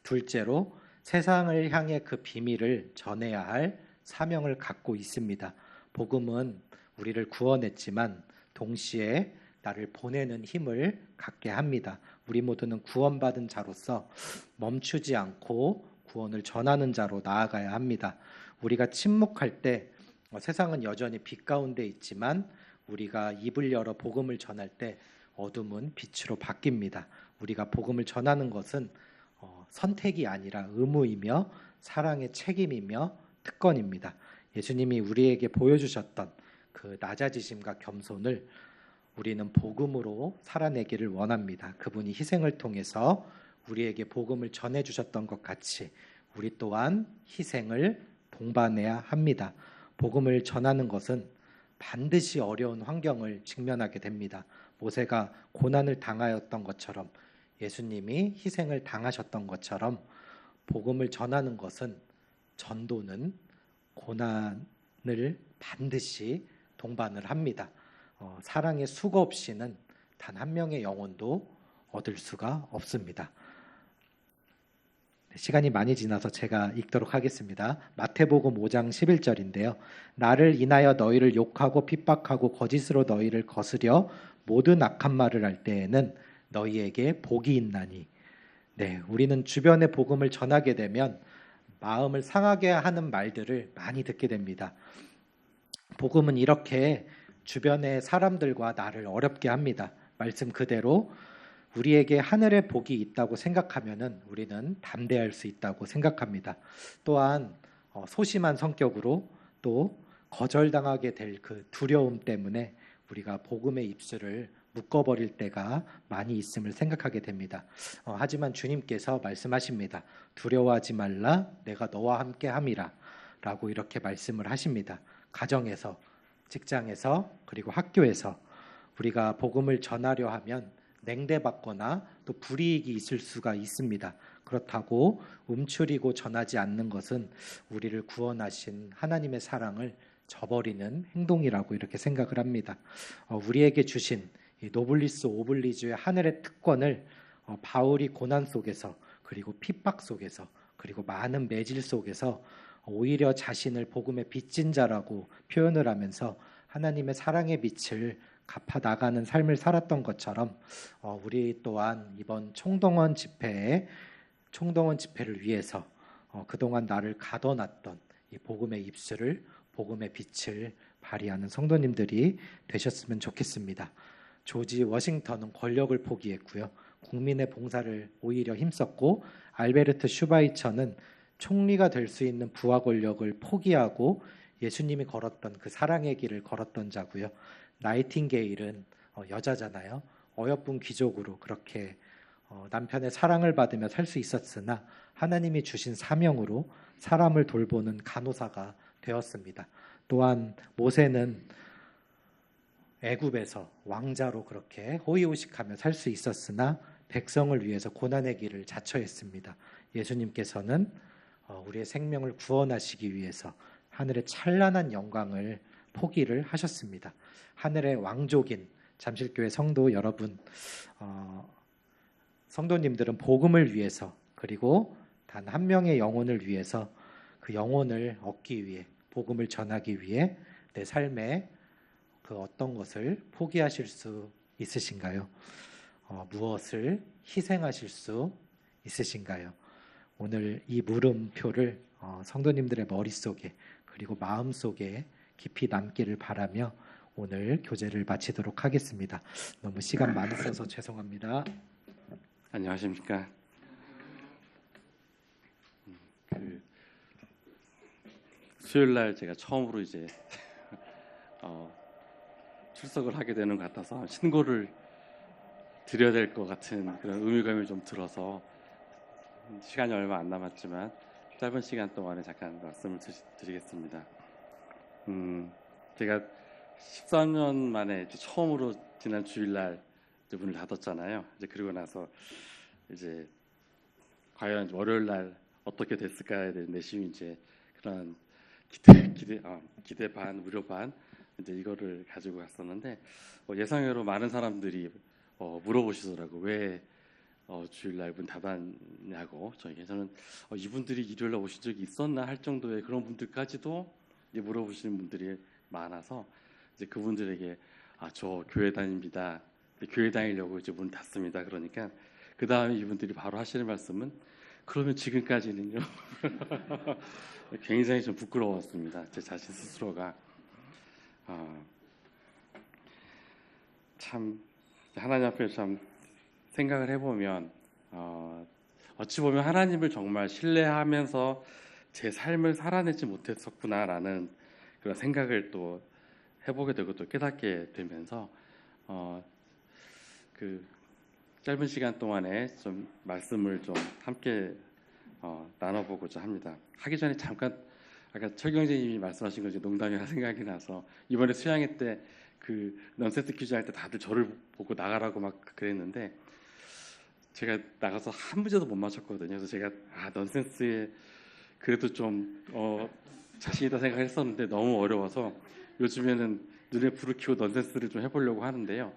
둘째로 세상을 향해 그 비밀을 전해야 할 사명을 갖고 있습니다. 복음은 우리를 구원했지만 동시에 나를 보내는 힘을 갖게 합니다. 우리 모두는 구원받은 자로서 멈추지 않고 구원을 전하는 자로 나아가야 합니다. 우리가 침묵할 때 세상은 여전히 빛 가운데 있지만 우리가 입을 열어 복음을 전할 때 어둠은 빛으로 바뀝니다. 우리가 복음을 전하는 것은 선택이 아니라 의무이며 사랑의 책임이며 특권입니다. 예수님이 우리에게 보여주셨던 그 낮아지심과 겸손을 우리는 복음으로 살아내기를 원합니다. 그분이 희생을 통해서 우리에게 복음을 전해주셨던 것 같이 우리 또한 희생을 동반해야 합니다. 복음을 전하는 것은 반드시 어려운 환경을 직면하게 됩니다. 모세가 고난을 당하였던 것처럼, 예수님이 희생을 당하셨던 것처럼 복음을 전하는 것은, 전도는 고난을 반드시 동반을 합니다. 사랑의 수고 없이는 단 한 명의 영혼도 얻을 수가 없습니다. 시간이 많이 지나서 제가 읽도록 하겠습니다. 마태복음 5장 11절인데요. 나를 인하여 너희를 욕하고 핍박하고 거짓으로 너희를 거스려 모든 악한 말을 할 때에는 너희에게 복이 있나니. 네, 우리는 주변의 복음을 전하게 되면 마음을 상하게 하는 말들을 많이 듣게 됩니다. 복음은 이렇게 주변의 사람들과 나를 어렵게 합니다. 말씀 그대로 우리에게 하늘의 복이 있다고 생각하면은 우리는 담대할 수 있다고 생각합니다. 또한 소심한 성격으로 또 거절당하게 될 그 두려움 때문에 우리가 복음의 입술을 묶어버릴 때가 많이 있음을 생각하게 됩니다. 하지만 주님께서 말씀하십니다. 두려워하지 말라, 내가 너와 함께 함이라 라고 이렇게 말씀을 하십니다. 가정에서, 직장에서, 그리고 학교에서 우리가 복음을 전하려 하면 냉대받거나 또 불이익이 있을 수가 있습니다. 그렇다고 움츠리고 전하지 않는 것은 우리를 구원하신 하나님의 사랑을 저버리는 행동이라고 이렇게 생각을 합니다. 우리에게 주신 이 노블리스 오블리주의 하늘의 특권을 바울이 고난 속에서, 그리고 핍박 속에서, 그리고 많은 매질 속에서 오히려 자신을 복음의 빚진 자라고 표현을 하면서 하나님의 사랑의 빛을 갚아 나가는 삶을 살았던 것처럼 우리 또한 이번 총동원 집회를 위해서 그동안 나를 가둬놨던 이 복음의 입술을, 복음의 빛을 발휘하는 성도님들이 되셨으면 좋겠습니다. 조지 워싱턴은 권력을 포기했고요. 국민의 봉사를 오히려 힘썼고, 알베르트 슈바이처는 총리가 될 수 있는 부와 권력을 포기하고 예수님이 걸었던 그 사랑의 길을 걸었던 자고요. 나이팅게일은 여자잖아요. 어여쁜 귀족으로 그렇게 남편의 사랑을 받으며 살 수 있었으나 하나님이 주신 사명으로 사람을 돌보는 간호사가 되었습니다. 또한 모세는 애굽에서 왕자로 그렇게 호의호식하며 살 수 있었으나 백성을 위해서 고난의 길을 자처했습니다. 예수님께서는 우리의 생명을 구원하시기 위해서 하늘의 찬란한 영광을 포기를 하셨습니다. 하늘의 왕족인 잠실교회 성도 여러분, 성도님들은 복음을 위해서, 그리고 단 한 명의 영혼을 위해서, 그 영혼을 얻기 위해, 복음을 전하기 위해 내 삶에 그 어떤 것을 포기하실 수 있으신가요? 무엇을 희생하실 수 있으신가요? 오늘 이 물음표를 성도님들의 머릿속에, 그리고 마음속에 깊이 남기를 바라며 오늘 교제를 마치도록 하겠습니다. 너무 시간 많이 써서 죄송합니다. 안녕하십니까. 수요일 날 제가 처음으로 이제 출석을 하게 되는 것 같아서 신고를 드려야 될 것 같은 그런 의무감이 좀 들어서 시간이 얼마 안 남았지만 짧은 시간 동안에 잠깐 말씀을 드리겠습니다. 제가 13년 만에 이제 처음으로 지난 주일날 이제 문을 닫았잖아요. 이제 그리고 나서 이제 과연 월요일 날 어떻게 됐을까에 대한 내심이 이제 그런 기대 반 우려 반 이제 이거를 가지고 갔었는데 예상외로 많은 사람들이 물어보시더라고. 왜 주일날 문 닫았냐고. 저는 이분들이 일요일날 오신 적이 있었나 할 정도의 그런 분들까지도 이제 물어보시는 분들이 많아서 이제 그분들에게 저 교회 다닙니다. 교회 다니려고 이제 문 닫습니다. 그러니까 그 다음에 이분들이 바로 하시는 말씀은 그러면 지금까지는요. 굉장히 좀 부끄러웠습니다. 제 자신 스스로가 참 하나님 앞에 참 생각을 해보면 어찌 보면 하나님을 정말 신뢰하면서 제 삶을 살아내지 못했었구나라는 그런 생각을 또 해보게 되고 또 깨닫게 되면서 그 짧은 시간 동안에 좀 말씀을 좀 함께 나눠보고자 합니다. 하기 전에 잠깐 아까 철경제님이 말씀하신 거 농담이라 생각이 나서 이번에 수양회 때 그 넌센스 퀴즈 할 때 다들 저를 보고 나가라고 막 그랬는데 제가 나가서 한 문제도 못 맞췄거든요. 그래서 제가 넌센스에 그래도 좀 자신있다 생각했었는데 너무 어려워서 요즘에는 눈에 불을 켜고 넌센스를 좀 해보려고 하는데요.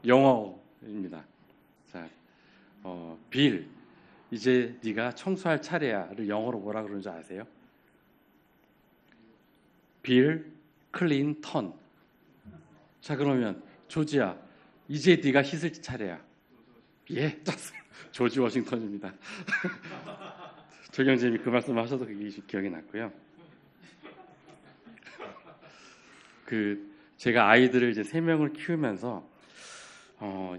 영어입니다. 자, 빌 이제 네가 청소할 차례야를 영어로 뭐라 그러는지 아세요? 빌 클린턴. 자 그러면 조지야 이제 네가 씻을 차례야. 예, 조지 워싱턴입니다. 조경재님이 그 말씀을 하셔서 그게 기억이 났고요. 제가 아이들을 이제 3명을 키우면서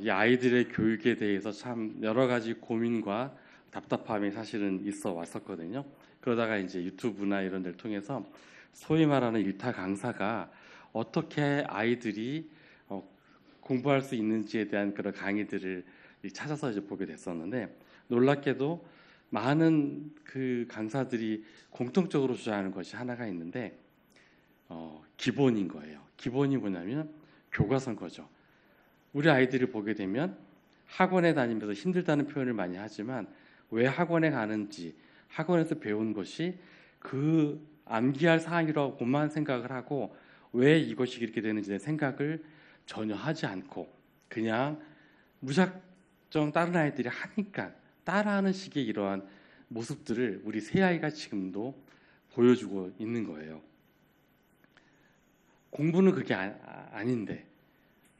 이 아이들의 교육에 대해서 참 여러 가지 고민과 답답함이 사실은 있어 왔었거든요. 그러다가 이제 유튜브나 이런 데를 통해서 소위 말하는 유타 강사가 어떻게 아이들이 공부할 수 있는지에 대한 그런 강의들을 찾아서 이제 보게 됐었는데 놀랍게도 많은 그 강사들이 공통적으로 주장하는 것이 하나가 있는데 기본인 거예요. 기본이 뭐냐면 교과서인 거죠. 우리 아이들을 보게 되면 학원에 다니면서 힘들다는 표현을 많이 하지만 왜 학원에 가는지 학원에서 배운 것이 그 암기할 사항이라고만 생각을 하고 왜 이것이 이렇게 되는지에 생각을 전혀 하지 않고 그냥 무작정 다른 아이들이 하니까 따라하는 식의 이러한 모습들을 우리 새아이가 지금도 보여주고 있는 거예요. 공부는 그게 아닌데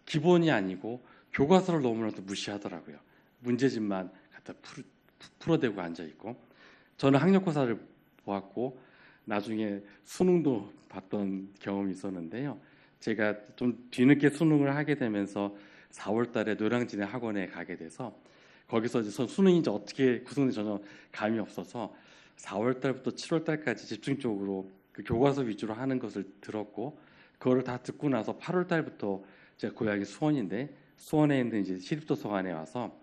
기본이 아니고 교과서를 너무나도 무시하더라고요. 문제집만 갖다 풀어대고 앉아있고 저는 학력고사를 보았고 나중에 수능도 봤던 경험이 있었는데요. 제가 좀 뒤늦게 수능을 하게 되면서 4월 달에 노량진의 학원에 가게 돼서 거기서 이제 수능이 이제 어떻게 구성되는지 전혀 감이 없어서 4월 달부터 7월 달까지 집중적으로 그 교과서 위주로 하는 것을 들었고 그거를 다 듣고 나서 8월 달부터 제가 고향이 수원인데 수원에 있는 이제 시립도서관에 와서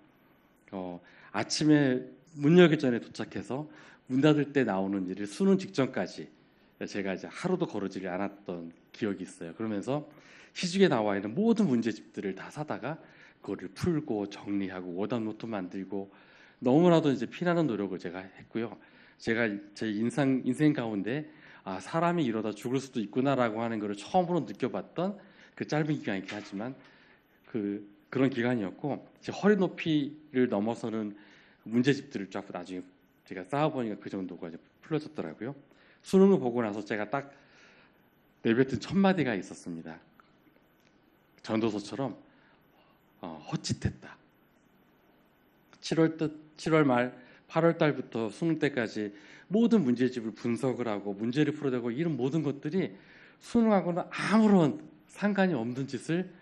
아침에 문 열기 전에 도착해서 문 닫을 때 나오는 일을 수능 직전까지 제가 이제 하루도 거르지 않았던 기억이 있어요. 그러면서 시중에 나와 있는 모든 문제집들을 다 사다가 그거를 풀고 정리하고 워드 노트 만들고 너무나도 이제 피나는 노력을 제가 했고요. 제가 제 인생 가운데 사람이 이러다 죽을 수도 있구나라고 하는 것을 처음으로 느껴봤던 그 짧은 기간이긴 하지만 그런 기간이었고 제 허리 높이를 넘어서는 문제집들을 쫙 나중에 제가 쌓아보니까 그 정도가 이제 풀려졌더라고요. 수능을 보고 나서 제가 딱 내뱉은 첫 마디가 있었습니다. 전도서처럼 헛짓했다. 7월 말 8월 달부터 수능 때까지 모든 문제집을 분석을 하고 문제를 풀어내고 이런 모든 것들이 수능하고는 아무런 상관이 없는 짓을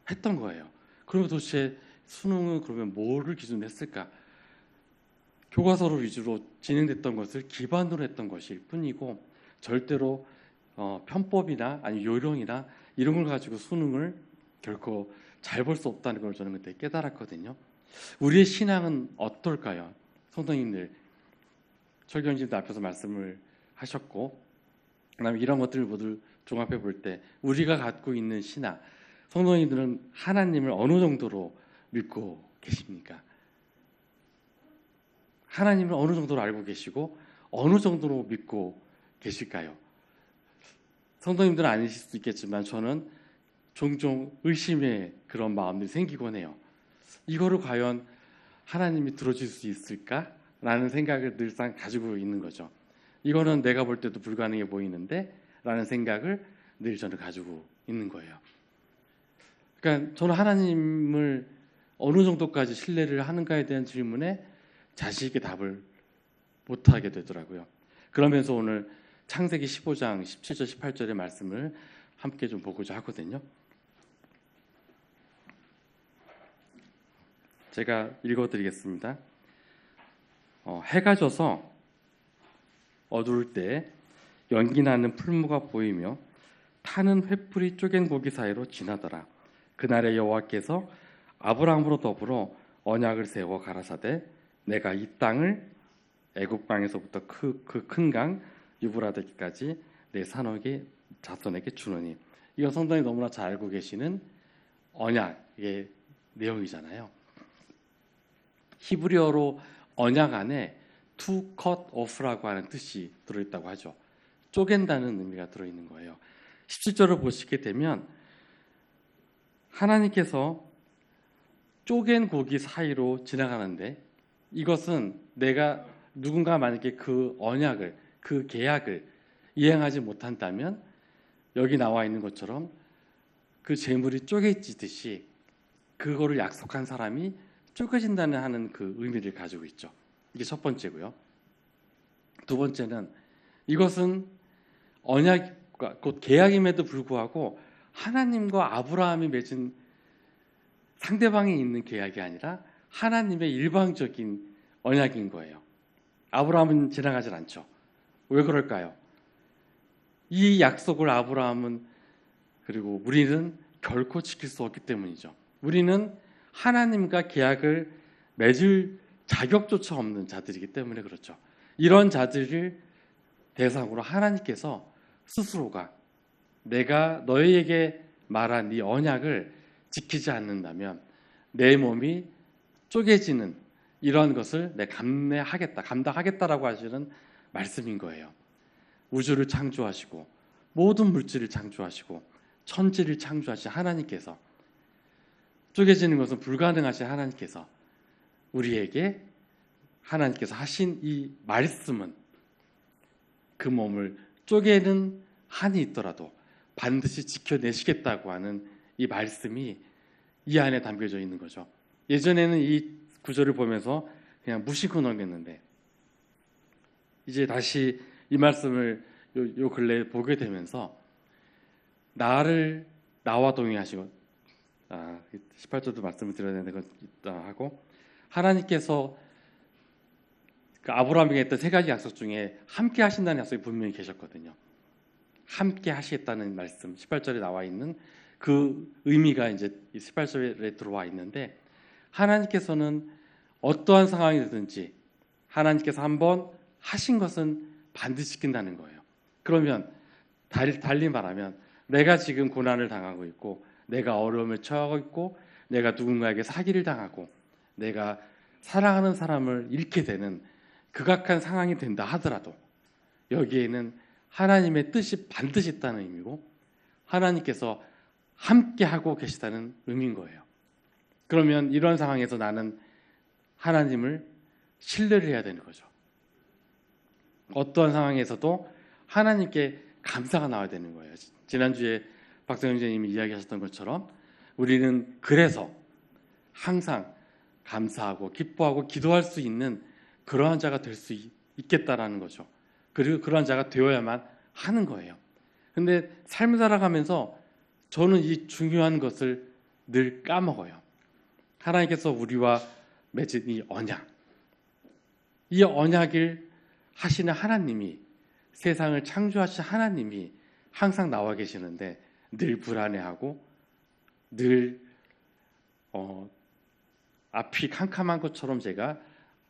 했던 거예요. 그러면 도대체 수능은 그러면 뭐를 기준으로 했을까? 교과서를 위주로 진행됐던 것을 기반으로 했던 것일 뿐이고 절대로 편법이나 아니 요령이나 이런 걸 가지고 수능을 결코 잘 볼 수 없다는 걸 저는 그때 깨달았거든요. 우리의 신앙은 어떨까요? 성도님들, 철경님도 앞에서 말씀을 하셨고, 그다음에 이런 것들을 모두 종합해 볼 때 우리가 갖고 있는 신앙, 성도님들은 하나님을 어느 정도로 믿고 계십니까? 하나님을 어느 정도로 알고 계시고 어느 정도로 믿고 계실까요? 성도님들은 아니실 수도 있겠지만 저는 종종 의심의 그런 마음들이 생기곤 해요. 이거를 과연 하나님이 들어줄 수 있을까라는 생각을 늘상 가지고 있는 거죠. 이거는 내가 볼 때도 불가능해 보이는데 라는 생각을 늘 저는 가지고 있는 거예요. 그러니까 저는 하나님을 어느 정도까지 신뢰를 하는가에 대한 질문에 자신 있게 답을 못하게 되더라고요. 그러면서 오늘 창세기 15장 17절 18절의 말씀을 함께 좀 보고자 하거든요. 제가 읽어드리겠습니다. 해가 져서 어두울 때 연기 나는 풀무가 보이며 타는 횃불이 쪼갠 고기 사이로 지나더라. 그날에 여호와께서 아브라함으로 더불어 언약을 세워 가라사대 내가 이 땅을 애굽 땅에서부터 그 큰 강 유브라데기까지 내 산업의 자손에게 주노니. 이건 성도님 너무나 잘 알고 계시는 언약의 내용이잖아요. 히브리어로 언약 안에 to cut off라고 하는 뜻이 들어있다고 하죠. 쪼갠다는 의미가 들어있는 거예요. 17절을 보시게 되면 하나님께서 쪼갠 고기 사이로 지나가는데, 이것은 내가 누군가 만약에 그 언약을, 그 계약을 이행하지 못한다면 여기 나와 있는 것처럼 그 재물이 쪼개지듯이 그거를 약속한 사람이 쪼개진다는 하는 그 의미를 가지고 있죠. 이게 첫 번째고요. 두 번째는 이것은 언약과 곧 계약임에도 불구하고 하나님과 아브라함이 맺은 상대방이 있는 계약이 아니라 하나님의 일방적인 언약인 거예요. 아브라함은 지나가질 않죠. 왜 그럴까요? 이 약속을 아브라함은 그리고 우리는 결코 지킬 수 없기 때문이죠. 우리는 하나님과 계약을 맺을 자격조차 없는 자들이기 때문에 그렇죠. 이런 자들을 대상으로 하나님께서 스스로가 내가 너희에게 말한 이 언약을 지키지 않는다면 내 몸이 쪼개지는 이런 것을 내 감당하겠다라고 하시는 말씀인 거예요. 우주를 창조하시고 모든 물질을 창조하시고 천지를 창조하신 하나님께서, 쪼개지는 것은 불가능하신 하나님께서 우리에게 하나님께서 하신 이 말씀은 그 몸을 쪼개는 한이 있더라도 반드시 지켜내시겠다고 하는 이 말씀이 이 안에 담겨져 있는 거죠. 예전에는 이 구절을 보면서 그냥 무심코 넘겼는데 이제 다시 이 말씀을 요 근래에 보게 되면서 나와 동행하시고 18절도 말씀을 드려야 되는 건 있다 하고, 하나님께서 그 아브라함에게 했던 세 가지 약속 중에 함께 하신다는 약속이 분명히 계셨거든요. 함께 하시겠다는 말씀 18절에 나와 있는 그 의미가 이제 18절에 들어와 있는데, 하나님께서는 어떠한 상황이든지 하나님께서 한번 하신 것은 반드시 지킨다는 거예요. 그러면 달리 말하면 내가 지금 고난을 당하고 있고 내가 어려움을 처하고 있고 내가 누군가에게 사기를 당하고 내가 사랑하는 사람을 잃게 되는 극악한 상황이 된다 하더라도 여기에는 하나님의 뜻이 반드시 있다는 의미고 하나님께서 함께하고 계시다는 의미인 거예요. 그러면 이런 상황에서 나는 하나님을 신뢰를 해야 되는 거죠. 어떠한 상황에서도 하나님께 감사가 나와야 되는 거예요. 지난주에 박성영 선생님이 이야기하셨던 것처럼 우리는 그래서 항상 감사하고 기뻐하고 기도할 수 있는 그러한 자가 될 수 있겠다라는 거죠. 그리고 그러한 자가 되어야만 하는 거예요. 근데 삶을 살아가면서 저는 이 중요한 것을 늘 까먹어요. 하나님께서 우리와 맺은 이 언약, 이 언약을 하시는 하나님이, 세상을 창조하신 하나님이 항상 나와 계시는데 늘 불안해하고 늘 앞이 캄캄한 것처럼 제가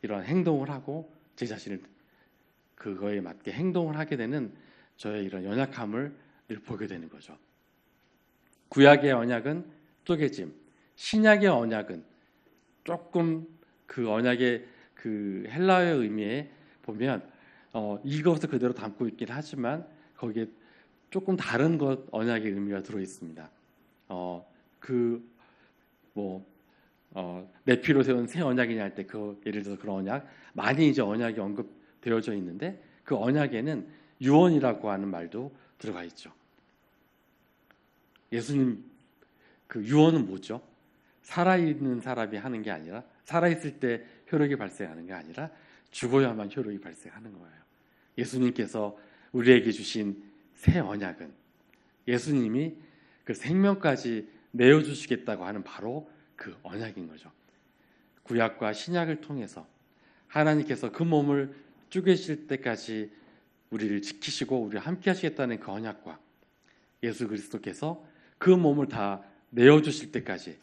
이런 행동을 하고 제 자신을 그거에 맞게 행동을 하게 되는 저의 이런 연약함을 늘 보게 되는 거죠. 구약의 언약은 쪼개짐, 신약의 언약은 조금 그 언약의 그 헬라어의 의미에 보면 이것을 그대로 담고 있긴 하지만 거기에 조금 다른 것 언약의 의미가 들어 있습니다. 내 피로 세운 새 언약이냐 할 때 그 예를 들어서 그런 언약 많이 이제 언약이 언급되어져 있는데 그 언약에는 유언이라고 하는 말도 들어가 있죠. 예수님 그 유언은 뭐죠? 살아있는 사람이 하는 게 아니라 살아있을 때 효력이 발생하는 게 아니라 죽어야만 효력이 발생하는 거예요. 예수님께서 우리에게 주신 새 언약은 예수님이 그 생명까지 내어주시겠다고 하는 바로 그 언약인 거죠. 구약과 신약을 통해서 하나님께서 그 몸을 쪼개실 때까지 우리를 지키시고 우리와 함께 하시겠다는 그 언약과 예수 그리스도께서 그 몸을 다 내어주실 때까지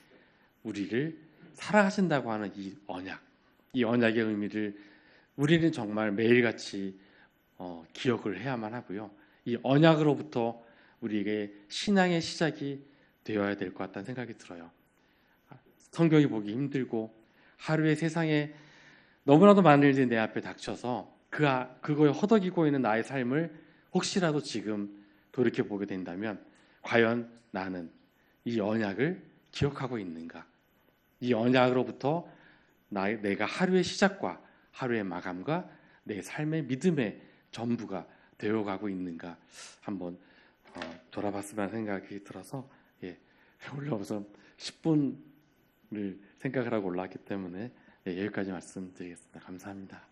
우리를 사랑하신다고 하는 이 언약, 이 언약의 의미를 우리는 정말 매일같이 기억을 해야만 하고요. 이 언약으로부터 우리에게 신앙의 시작이 되어야 될 것 같다는 생각이 들어요. 성경이 보기 힘들고 하루에 세상에 너무나도 많은 일들이 내 앞에 닥쳐서 그거에 허덕이고 있는 나의 삶을 혹시라도 지금 돌이켜보게 된다면 과연 나는 이 언약을 기억하고 있는가? 이 언약으로부터 내가 하루의 시작과 하루의 마감과 내 삶의 믿음의 전부가 되어가고 있는가 한번 돌아봤으면 생각이 들어서 올라와서 10분을 생각을 하고 올라왔기 때문에 여기까지 말씀드리겠습니다. 감사합니다.